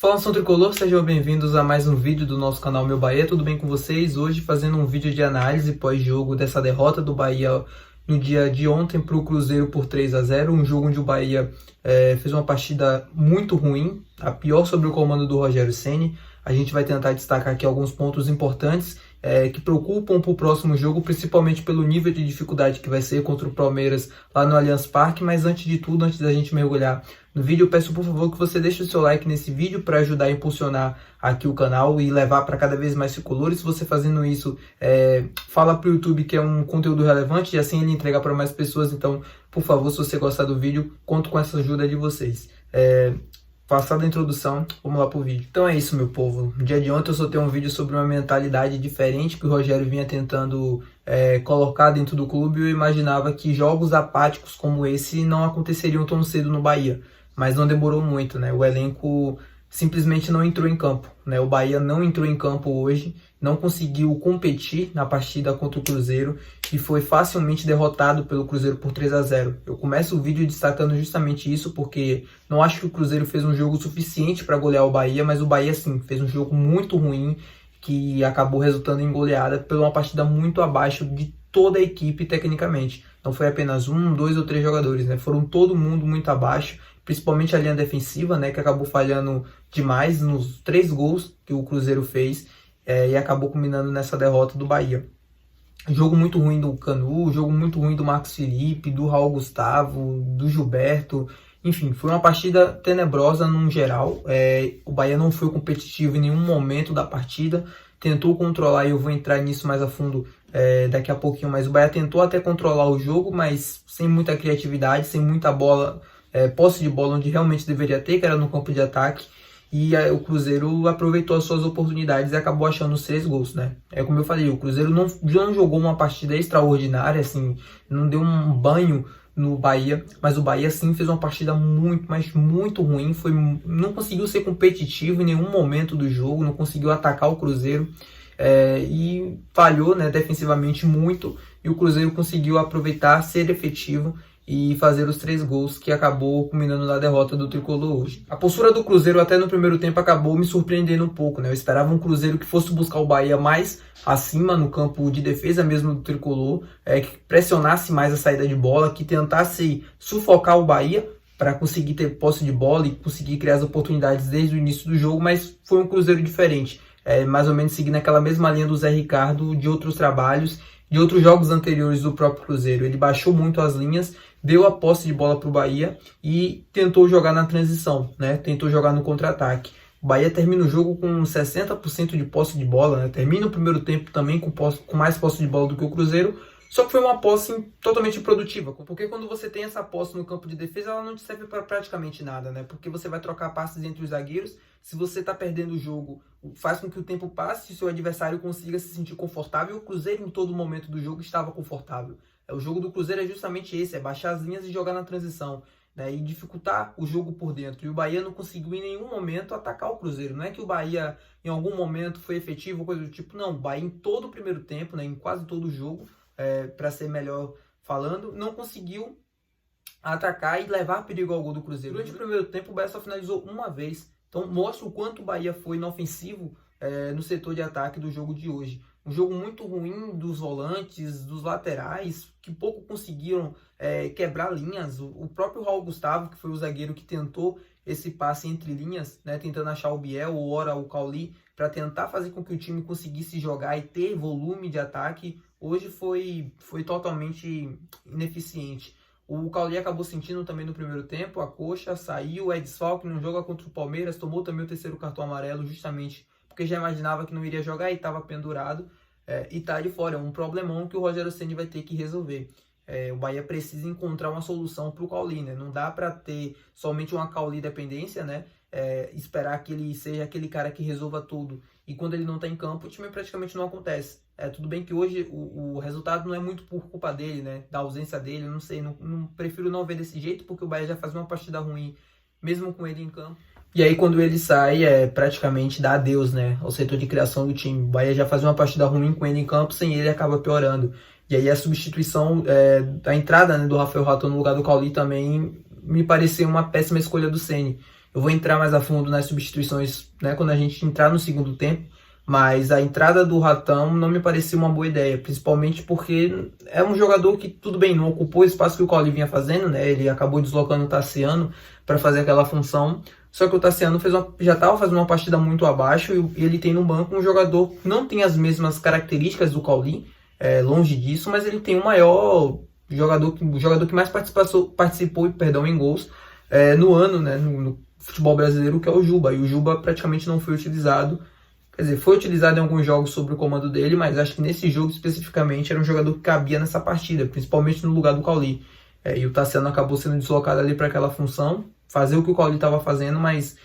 Fala, nação tricolor, sejam bem-vindos a mais um vídeo do nosso canal Meu Bahia, tudo bem com vocês? Hoje fazendo um vídeo de análise pós-jogo dessa derrota do Bahia no dia de ontem para o Cruzeiro por 3-0, um jogo onde o Bahia fez uma partida muito ruim, a pior sobre o comando do Rogério Ceni. A gente vai tentar destacar aqui alguns pontos importantes que preocupam para o próximo jogo, principalmente pelo nível de dificuldade que vai ser contra o Palmeiras lá no Allianz Parque. Mas antes de tudo, antes da gente mergulhar no vídeo, eu peço por favor que você deixe o seu like nesse vídeo para ajudar a impulsionar aqui o canal e levar para cada vez mais tricolores. Se você fazendo isso, fala para o YouTube que é um conteúdo relevante e assim ele entregar para mais pessoas. Então, por favor, se você gostar do vídeo, conto com essa ajuda de vocês. Passada a introdução, vamos lá pro vídeo. Então é isso, meu povo. No dia de ontem eu soltei um vídeo sobre uma mentalidade diferente que o Rogério vinha tentando colocar dentro do clube. Eu imaginava que jogos apáticos como esse não aconteceriam tão cedo no Bahia, mas não demorou muito, né? O elenco simplesmente não entrou em campo, né? O Bahia não entrou em campo hoje, não conseguiu competir na partida contra o Cruzeiro e foi facilmente derrotado pelo Cruzeiro por 3-0. Eu começo o vídeo destacando justamente isso porque não acho que o Cruzeiro fez um jogo suficiente para golear o Bahia, mas o Bahia sim fez um jogo muito ruim que acabou resultando em goleada por uma partida muito abaixo de toda a equipe tecnicamente. Não foi apenas um, dois ou três jogadores, né? Foram todo mundo muito abaixo, principalmente a linha defensiva, né, que acabou falhando demais nos 3 gols que o Cruzeiro fez e acabou culminando nessa derrota do Bahia. Jogo muito ruim do Canu, jogo muito ruim do Marcos Felipe, do Raul Gustavo, do Gilberto. Enfim, foi uma partida tenebrosa num geral. O Bahia não foi competitivo em nenhum momento da partida, tentou controlar, e eu vou entrar nisso mais a fundo daqui a pouquinho, mas o Bahia tentou até controlar o jogo, mas sem muita criatividade, sem muita bola, posse de bola onde realmente deveria ter, que era no campo de ataque. E o Cruzeiro aproveitou as suas oportunidades e acabou achando os 3 gols, né? Como eu falei, o Cruzeiro não jogou uma partida extraordinária, assim, não deu um banho no Bahia, mas o Bahia sim fez uma partida muito, mas muito ruim, não conseguiu ser competitivo em nenhum momento do jogo, não conseguiu atacar o Cruzeiro e falhou, né, defensivamente muito, e o Cruzeiro conseguiu aproveitar, ser efetivo e fazer os 3 gols que acabou culminando na derrota do Tricolor hoje. A postura do Cruzeiro até no primeiro tempo acabou me surpreendendo um pouco, né? Eu esperava um Cruzeiro que fosse buscar o Bahia mais acima no campo de defesa mesmo do Tricolor, que pressionasse mais a saída de bola, que tentasse sufocar o Bahia para conseguir ter posse de bola e conseguir criar as oportunidades desde o início do jogo, mas foi um Cruzeiro diferente, mais ou menos seguindo aquela mesma linha do Zé Ricardo de outros trabalhos, de outros jogos anteriores do próprio Cruzeiro. Ele baixou muito as linhas, deu a posse de bola para o Bahia e tentou jogar na transição, né? Tentou jogar no contra-ataque. O Bahia termina o jogo com 60% de posse de bola, né? Termina o primeiro tempo também com mais posse de bola do que o Cruzeiro, só que foi uma posse totalmente improdutiva, porque quando você tem essa posse no campo de defesa, ela não te serve para praticamente nada, né? Porque você vai trocar passes entre os zagueiros, se você está perdendo o jogo, faz com que o tempo passe e seu adversário consiga se sentir confortável. O Cruzeiro em todo momento do jogo estava confortável. O jogo do Cruzeiro é justamente esse, baixar as linhas e jogar na transição, né, e dificultar o jogo por dentro. E o Bahia não conseguiu em nenhum momento atacar o Cruzeiro. Não é que o Bahia em algum momento foi efetivo, coisa do tipo, não. O Bahia em todo o primeiro tempo, né, em quase todo o jogo, para ser melhor falando, não conseguiu atacar e levar perigo ao gol do Cruzeiro. Durante o primeiro tempo o Bahia só finalizou uma vez. Então mostra o quanto o Bahia foi inofensivo no setor de ataque do jogo de hoje. Um jogo muito ruim dos volantes, dos laterais, que pouco conseguiram quebrar linhas. O próprio Raul Gustavo, que foi o zagueiro que tentou esse passe entre linhas, né, tentando achar o Biel ou ora o Cauli, para tentar fazer com que o time conseguisse jogar e ter volume de ataque, hoje foi totalmente ineficiente. O Cauli acabou sentindo também no primeiro tempo a coxa, saiu, o Edson, que não joga contra o Palmeiras, tomou também o 3º cartão amarelo, justamente porque já imaginava que não iria jogar e estava pendurado e está de fora. É um problemão que o Rogério Ceni vai ter que resolver. O Bahia precisa encontrar uma solução para o Cauli, né? Não dá para ter somente uma Cauli dependência, né? Esperar que ele seja aquele cara que resolva tudo. E quando ele não está em campo, o time praticamente não acontece. Tudo bem que hoje o resultado não é muito por culpa dele, né? Da ausência dele, não sei. Não prefiro não ver desse jeito, porque o Bahia já faz uma partida ruim, mesmo com ele em campo. E aí quando ele sai, praticamente dá adeus, né, ao setor de criação do time. O Bahia já faz uma partida ruim com ele em campo, sem ele acaba piorando. E aí a substituição, a entrada, né, do Rafael Raton no lugar do Cauli também me pareceu uma péssima escolha do Ceni. Eu vou entrar mais a fundo nas substituições, né, quando a gente entrar no segundo tempo, mas a entrada do Ratão não me parecia uma boa ideia, principalmente porque é um jogador que, tudo bem, não ocupou o espaço que o Cauli vinha fazendo, né? Ele acabou deslocando o Tassiano para fazer aquela função, só que o Tassiano já estava fazendo uma partida muito abaixo e ele tem no banco um jogador que não tem as mesmas características do Cauli, longe disso, mas ele tem o maior o jogador que mais participou em gols no ano, né, no futebol brasileiro, que é o Juba, e o Juba praticamente não foi utilizado. Quer dizer, foi utilizado em alguns jogos sob o comando dele, mas acho que nesse jogo especificamente era um jogador que cabia nessa partida, principalmente no lugar do Cauli. E o Tassiano acabou sendo deslocado ali para aquela função, fazer o que o Cauli estava fazendo, mas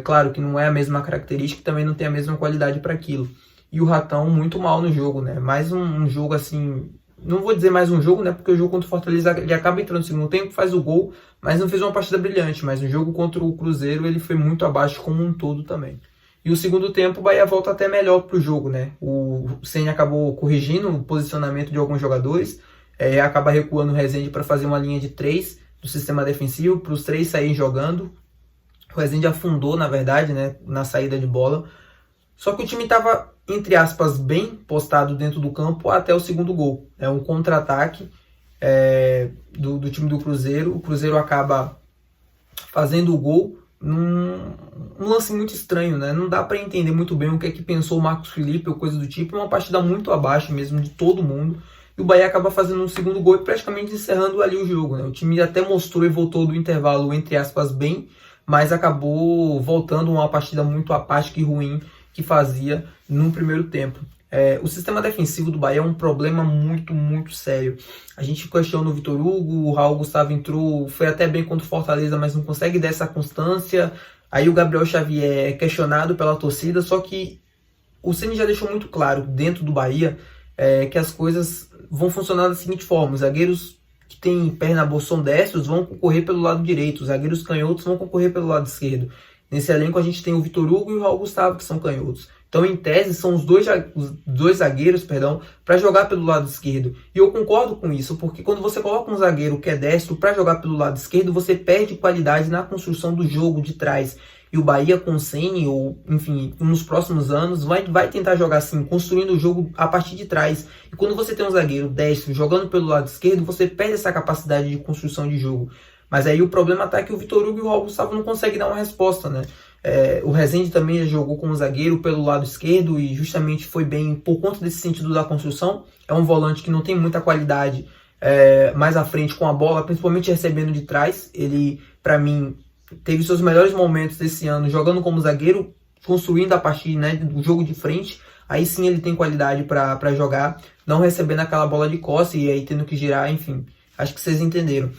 claro que não é a mesma característica e também não tem a mesma qualidade para aquilo. E o Ratão muito mal no jogo, né? Mais um jogo assim, não vou dizer mais um jogo, né? Porque o jogo contra o Fortaleza ele acaba entrando no segundo tempo, faz o gol, mas não fez uma partida brilhante. Mas no jogo contra o Cruzeiro ele foi muito abaixo como um todo também. E o segundo tempo, o Bahia volta até melhor para o jogo, né? O Ceni acabou corrigindo o posicionamento de alguns jogadores, acaba recuando o Rezende para fazer uma linha de 3 do sistema defensivo, para os 3 saírem jogando. O Rezende afundou, na verdade, né, na saída de bola. Só que o time estava, entre aspas, bem postado dentro do campo até o segundo gol. É um contra-ataque do time do Cruzeiro. O Cruzeiro acaba fazendo o gol num lance muito estranho, né? Não dá para entender muito bem o que é que pensou o Marcos Felipe ou coisa do tipo. Uma partida muito abaixo mesmo de todo mundo. E o Bahia acaba fazendo um segundo gol e praticamente encerrando ali o jogo, né? O time até mostrou e voltou do intervalo, entre aspas, bem, mas acabou voltando uma partida muito apática e ruim que fazia no primeiro tempo. O sistema defensivo do Bahia é um problema muito, muito sério. A gente questiona o Vitor Hugo, o Raul Gustavo entrou, foi até bem contra o Fortaleza, mas não consegue dar essa constância. Aí o Gabriel Xavier é questionado pela torcida, só que o Ceni já deixou muito claro dentro do Bahia que as coisas vão funcionar da seguinte forma: os zagueiros que têm perna boa são destros vão concorrer pelo lado direito, os zagueiros canhotos vão concorrer pelo lado esquerdo. Nesse elenco a gente tem o Vitor Hugo e o Raul Gustavo, que são canhotos. Então, em tese, são os dois zagueiros, para jogar pelo lado esquerdo. E eu concordo com isso, porque quando você coloca um zagueiro que é destro para jogar pelo lado esquerdo, você perde qualidade na construção do jogo de trás. E o Bahia com o Ceni, ou enfim, nos próximos anos, vai tentar jogar assim, construindo o jogo a partir de trás. E quando você tem um zagueiro destro jogando pelo lado esquerdo, você perde essa capacidade de construção de jogo. Mas aí o problema tá que o Vitor Hugo e o Raul Gustavo não conseguem dar uma resposta, né? O Rezende também já jogou como zagueiro pelo lado esquerdo e justamente foi bem por conta desse sentido da construção. É um volante que não tem muita qualidade mais à frente com a bola, principalmente recebendo de trás. Ele, para mim, teve seus melhores momentos desse ano jogando como zagueiro, construindo a partir, né, do jogo de frente. Aí sim ele tem qualidade para jogar, não recebendo aquela bola de costas e aí tendo que girar, enfim. Acho que vocês entenderam.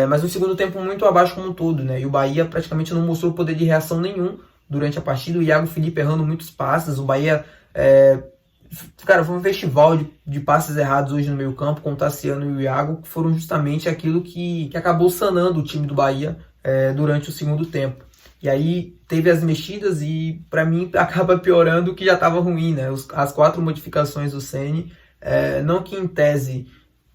Mas no segundo tempo muito abaixo como um todo, né? E o Bahia praticamente não mostrou poder de reação nenhum durante a partida. O Iago Felipe errando muitos passes. O Bahia, cara, foi um festival de passes errados hoje no meio campo com o Tassiano e o Iago, que foram justamente aquilo que acabou sanando o time do Bahia durante o segundo tempo. E aí teve as mexidas e, para mim, acaba piorando o que já estava ruim, né? As 4 modificações do Ceni, não que em tese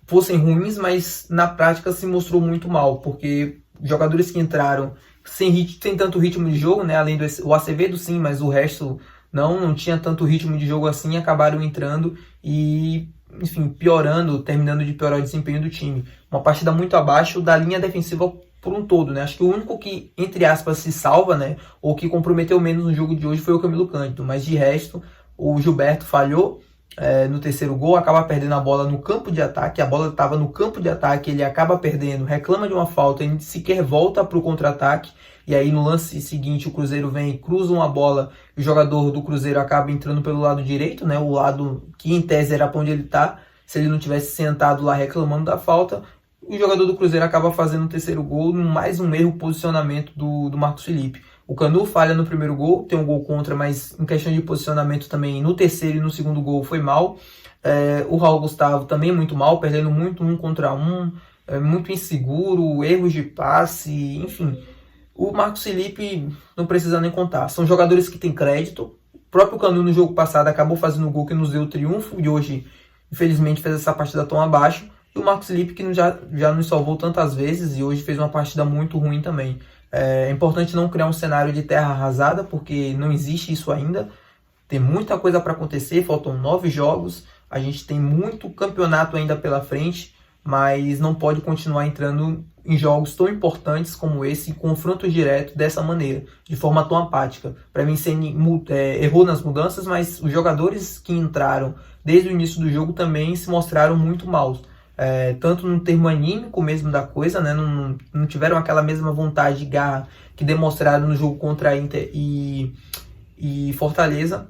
fossem ruins, mas na prática se mostrou muito mal, porque jogadores que entraram sem tanto ritmo de jogo, né? Além do Acevedo sim, mas o resto não tinha tanto ritmo de jogo assim, acabaram entrando e, enfim, terminando de piorar o desempenho do time. Uma partida muito abaixo da linha defensiva por um todo, né? Acho que o único que, entre aspas, se salva, né, ou que comprometeu menos no jogo de hoje foi o Camilo Cândido, mas de resto o Gilberto falhou no terceiro gol, acaba perdendo a bola no campo de ataque, a bola estava no campo de ataque, ele acaba perdendo, reclama de uma falta, ele sequer volta para o contra-ataque, e aí no lance seguinte o Cruzeiro vem, cruza uma bola, e o jogador do Cruzeiro acaba entrando pelo lado direito, né, o lado que em tese era para onde ele está, se ele não tivesse sentado lá reclamando da falta, o jogador do Cruzeiro acaba fazendo o terceiro gol, mais um erro posicionamento do Marcos Felipe. O Canu falha no primeiro gol, tem um gol contra, mas em questão de posicionamento também no terceiro e no segundo gol foi mal. O Raul Gustavo também muito mal, perdendo muito 1 contra 1, muito inseguro, erros de passe, enfim. O Marcos Felipe não precisa nem contar. São jogadores que têm crédito. O próprio Canu no jogo passado acabou fazendo o gol que nos deu o triunfo e hoje, infelizmente, fez essa partida tão abaixo. E o Marcos Felipe que já nos salvou tantas vezes e hoje fez uma partida muito ruim também. É importante não criar um cenário de terra arrasada, porque não existe isso ainda. Tem muita coisa para acontecer, faltam 9 jogos, a gente tem muito campeonato ainda pela frente, mas não pode continuar entrando em jogos tão importantes como esse, confrontos diretos dessa maneira, de forma tão apática. Para mim, Ceni errou nas mudanças, mas os jogadores que entraram desde o início do jogo também se mostraram muito maus. Tanto no termo anímico mesmo da coisa, né? Não tiveram aquela mesma vontade de garra que demonstraram no jogo contra a Inter e Fortaleza,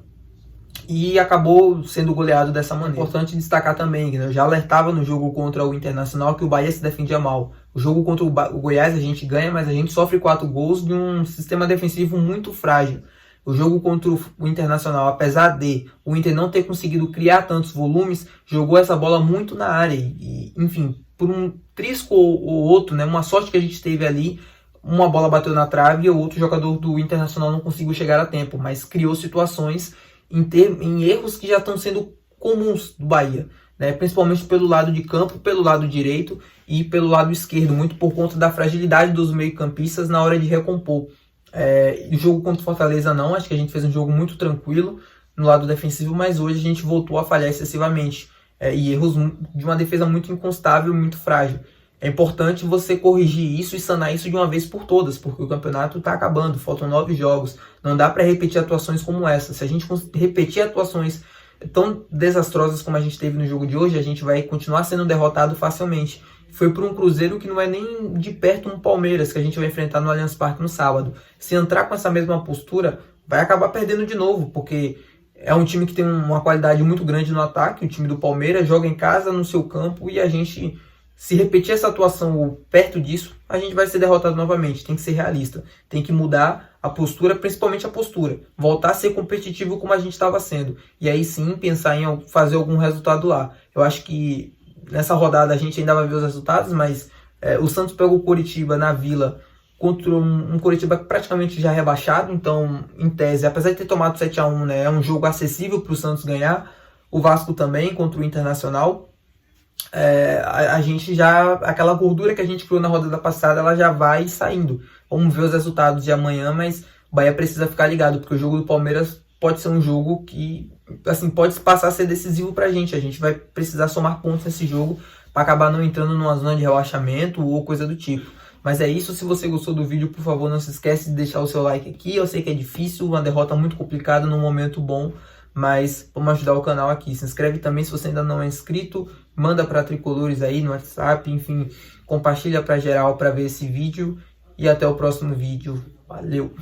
e acabou sendo goleado dessa maneira. É importante destacar também, né? Eu já alertava no jogo contra o Internacional que o Bahia se defendia mal. O jogo contra o Goiás a gente ganha, mas a gente sofre 4 gols de um sistema defensivo muito frágil. O jogo contra o Internacional, apesar de o Inter não ter conseguido criar tantos volumes, jogou essa bola muito na área. E enfim, por um trisco ou outro, né? Uma sorte que a gente teve ali, uma bola bateu na trave e o outro jogador do Internacional não conseguiu chegar a tempo, mas criou situações em erros que já estão sendo comuns do Bahia, né? Principalmente pelo lado de campo, pelo lado direito e pelo lado esquerdo, muito por conta da fragilidade dos meio-campistas na hora de recompor. O jogo contra o Fortaleza não, acho que a gente fez um jogo muito tranquilo no lado defensivo, mas hoje a gente voltou a falhar excessivamente, e erros de uma defesa muito inconstável, muito frágil. É importante você corrigir isso e sanar isso de uma vez por todas, porque o campeonato está acabando, faltam 9 jogos, não dá para repetir atuações como essa. Se a gente repetir atuações tão desastrosas como a gente teve no jogo de hoje, a gente vai continuar sendo derrotado facilmente. Foi por um Cruzeiro que não é nem de perto um Palmeiras que a gente vai enfrentar no Allianz Parque no sábado. Se entrar com essa mesma postura, vai acabar perdendo de novo, porque é um time que tem uma qualidade muito grande no ataque, o time do Palmeiras joga em casa, no seu campo, e a gente... Se repetir essa atuação ou perto disso, a gente vai ser derrotado novamente. Tem que ser realista. Tem que mudar a postura, principalmente a postura. Voltar a ser competitivo como a gente estava sendo. E aí sim pensar em fazer algum resultado lá. Eu acho que nessa rodada a gente ainda vai ver os resultados, mas o Santos pega o Coritiba na Vila contra um Coritiba praticamente já rebaixado. Então, em tese, apesar de ter tomado 7-1, né, é um jogo acessível para o Santos ganhar. O Vasco também contra o Internacional. A gente já, aquela gordura que a gente criou na rodada passada, ela já vai saindo. Vamos ver os resultados de amanhã, mas o Bahia precisa ficar ligado, porque o jogo do Palmeiras pode ser um jogo que, assim, pode passar a ser decisivo pra gente. A gente vai precisar somar pontos nesse jogo para acabar não entrando numa zona de relaxamento ou coisa do tipo. Mas é isso, se você gostou do vídeo, por favor, não se esquece de deixar o seu like aqui. Eu sei que é difícil, uma derrota muito complicada num momento bom, mas vamos ajudar o canal aqui. Se inscreve também se você ainda não é inscrito, manda para tricolores aí no WhatsApp, enfim, compartilha para geral para ver esse vídeo, e até o próximo vídeo. Valeu!